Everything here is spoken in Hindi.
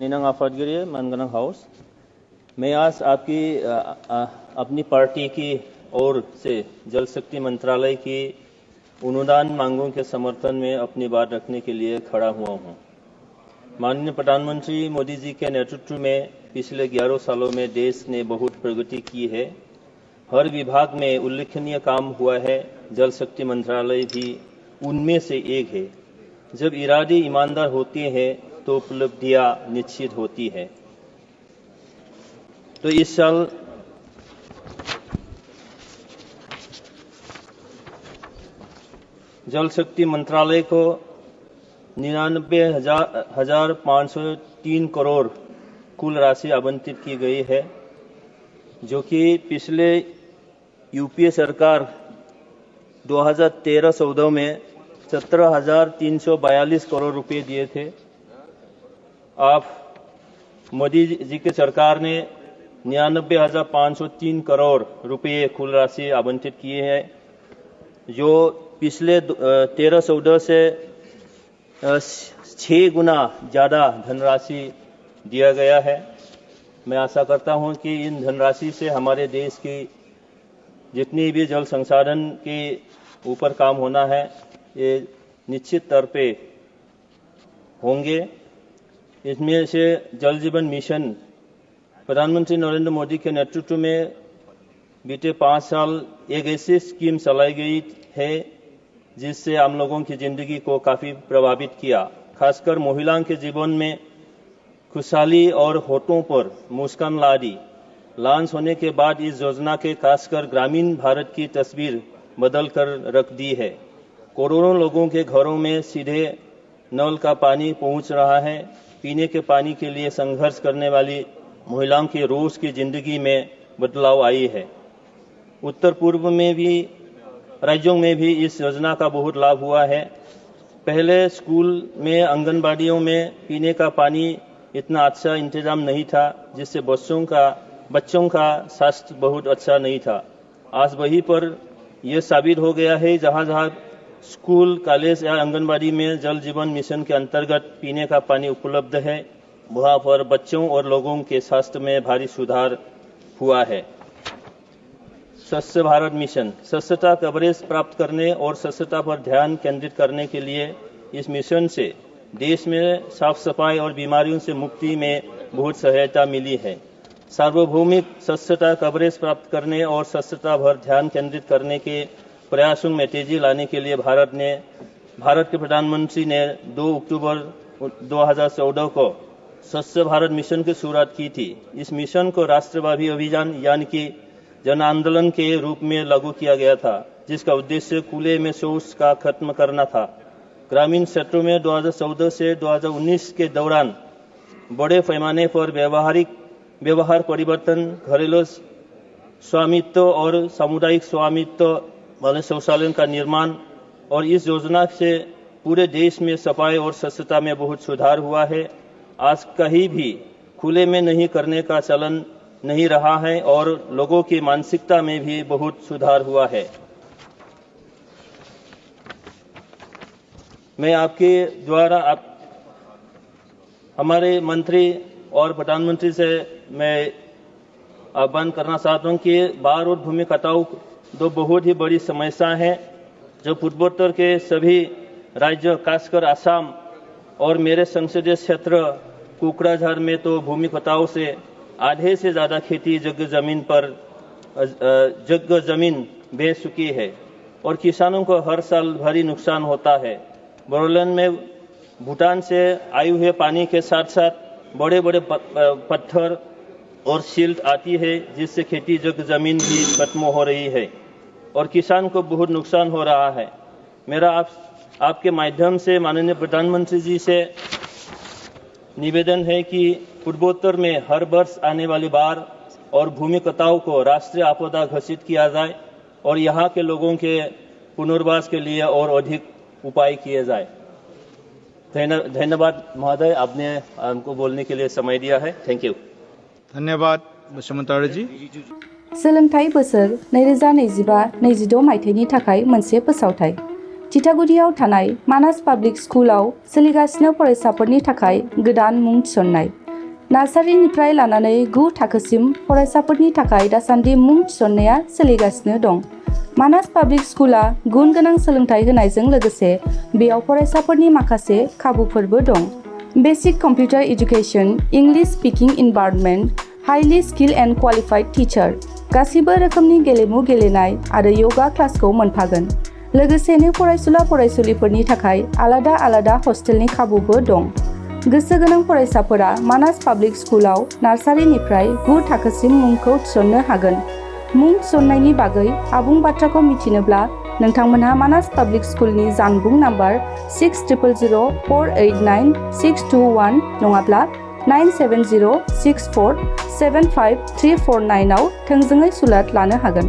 निनांग आफादगिरि मानगोनां हाउस, मैं आज आपकी अपनी पार्टी की ओर से जल शक्ति मंत्रालय की अनुदान मांगों के समर्थन में अपनी बात रखने के लिए खड़ा हुआ हूं। माननीय प्रधानमंत्री मोदी जी के नेतृत्व में पिछले 11 सालों में देश ने बहुत प्रगति की है। हर विभाग में उल्लेखनीय काम हुआ है। जल शक्ति मंत्रालय भी उनमें से एक है। जब इरादे ईमानदार होते हैं तो उपलब्धियां निश्चित होती है। तो इस साल जल शक्ति मंत्रालय को 99,503 करोड़ कुल राशि आवंटित की गई है, जो कि पिछले यूपीए सरकार 2013-14 में 17,342 करोड़ रुपए दिए थे। आप मोदी जी की सरकार ने 99,503 करोड़ रुपए कुल राशि आवंटित किए हैं, जो पिछले 13-14 से 6 गुना ज़्यादा धनराशि दिया गया है। मैं आशा करता हूं कि इन धनराशि से हमारे देश की जितनी भी जल संसाधन के ऊपर काम होना है, ये निश्चित तौर पे होंगे। इसमें से जल जीवन मिशन प्रधानमंत्री नरेंद्र मोदी के नेतृत्व में बीते 5 साल एक ऐसी स्कीम चलाई गई है जिससे आम लोगों की जिंदगी को काफी प्रभावित किया। खासकर महिलाओं के जीवन में खुशहाली और होठों पर मुस्कान ला दी। लॉन्च होने के बाद इस योजना के खासकर ग्रामीण भारत की तस्वीर बदल कर रख दी है। करोड़ों लोगों के घरों में सीधे नल का पानी पहुंच रहा है। पीने के पानी के लिए संघर्ष करने वाली महिलाओं की रोज की जिंदगी में बदलाव आई है। उत्तर पूर्व में भी राज्यों में भी इस योजना का बहुत लाभ हुआ है। पहले स्कूल में आंगनबाड़ियों में पीने का पानी इतना अच्छा इंतजाम नहीं था, जिससे बच्चों का स्वास्थ्य बहुत अच्छा नहीं था। आज वहीं पर यह साबित हो गया है, जहां जहां स्कूल, कॉलेज या आंगनबाड़ी में जल जीवन मिशन के अंतर्गत पीने का पानी उपलब्ध है, वहां पर बच्चों और लोगों के स्वास्थ्य में भारी सुधार हुआ है। स्वच्छ भारत मिशन स्वच्छता कवरेज प्राप्त करने और स्वच्छता पर ध्यान केंद्रित करने के लिए इस मिशन से देश में साफ सफाई और बीमारियों से मुक्ति में बहुत सहायता मिली है। सार्वभौमिक स्वच्छता कवरेज प्राप्त करने और स्वच्छता पर ध्यान केंद्रित करने के प्रयासों में तेजी लाने के लिए भारत के प्रधानमंत्री ने 2 अक्टूबर 2014 को स्वच्छ भारत मिशन की शुरुआत की थी। इस मिशन को राष्ट्रव्यापी अभियान यानी कि जन आंदोलन के रूप में लागू किया गया था, जिसका उद्देश्य खुले में शौच का खत्म करना था। ग्रामीण क्षेत्रों में 2014 से 2019 के दौरान बड़े पैमाने पर व्यवहार परिवर्तन, घरेलू स्वामित्व और सामुदायिक स्वामित्व वाले शौचालयों का निर्माण और इस योजना से पूरे देश में सफाई और स्वच्छता में बहुत सुधार हुआ है। आज कहीं भी खुले में नहीं करने का चलन नहीं रहा है और लोगों की मानसिकता में भी बहुत सुधार हुआ है। मैं आपके द्वारा हमारे मंत्री और प्रधानमंत्री से मैं आह्वान करना चाहता हूं कि बाढ़ और भूमि कटाव 2 बहुत ही बड़ी समस्या है, जो पूर्वोत्तर के सभी राज्य, खासकर असम और मेरे संसदीय क्षेत्र कोकराझार में तो भूमि कटाव से आधे से ज्यादा खेती जगह जमीन बेच चुकी है और किसानों को हर साल भारी नुकसान होता है। बोरोलैंड में भूटान से आए हुए पानी के साथ साथ बड़े बड़े पत्थर और सिल्ट आती है, जिससे खेती जगह जमीन भी खत्म हो रही है और किसान को बहुत नुकसान हो रहा है। मेरा आपके माध्यम से माननीय प्रधानमंत्री जी से निवेदन है कि पूर्वोत्तर में हर वर्ष आने वाली बाढ़ और भूमि कटाव को राष्ट्रीय आपदा घोषित किया जाए और यहाँ के लोगों के पुनर्वास के लिए और अधिक उपाय किए जाए। धन्यवाद महोदय, आपने हमको बोलने के लिए समय दिया है। Thank you. धन्यवाद बसुमतारी जी। सोलोंथाइ बोसोर 2025-26 मायथाइनि थाखाय मोनसे फोसावथाइ। चिटागुरियाव थानाय मानास पाब्लिक स्कुलाव सोलिगासिनो फरायसाफोरनि थाखाय गोदान मुं थिसननाय। नार्सारिनिफ्राय लानानै 9 थाखोसिम फरायसाफोरनि थाखाय दासान्दि मुं थिसननाया सोलिगासिनो दं। मानास पाब्लिक स्कुला गुन गोनां सोलोंथाइ होनायजों लोगोसे बेयाव फरायसाफोरनि माखासे खाबुफोरबो दं। Basic computer education, English speaking environment, highly skill and qualified teacher, गासिबो रोखोमनि गेलेमु गेलेनाय आरो योगा क्लासखौ मोनफागोन। लोगोसेनो फरायसुला फरायसुलिफोरनि थाखाय आलादा आलादा हस्टेलनि खाबुबो दं। गोसो गोनां फरायसाफोरा मानास पाब्लिक स्कुलाव नार्सारिनिफ्राय 9 थाखोसिम मुंखौ थिसननो हागोन। मुं थिसननायनि बागै आबुं बाथ्राखौ मिथिनोब्ला नोंथांमोनहा मानास पाब्लिक स्कुलनि जानबुं नाम्बार 6000489621 नङाब्ला 9706475349 आव थोंजोङै सुलाद लानो हागोन।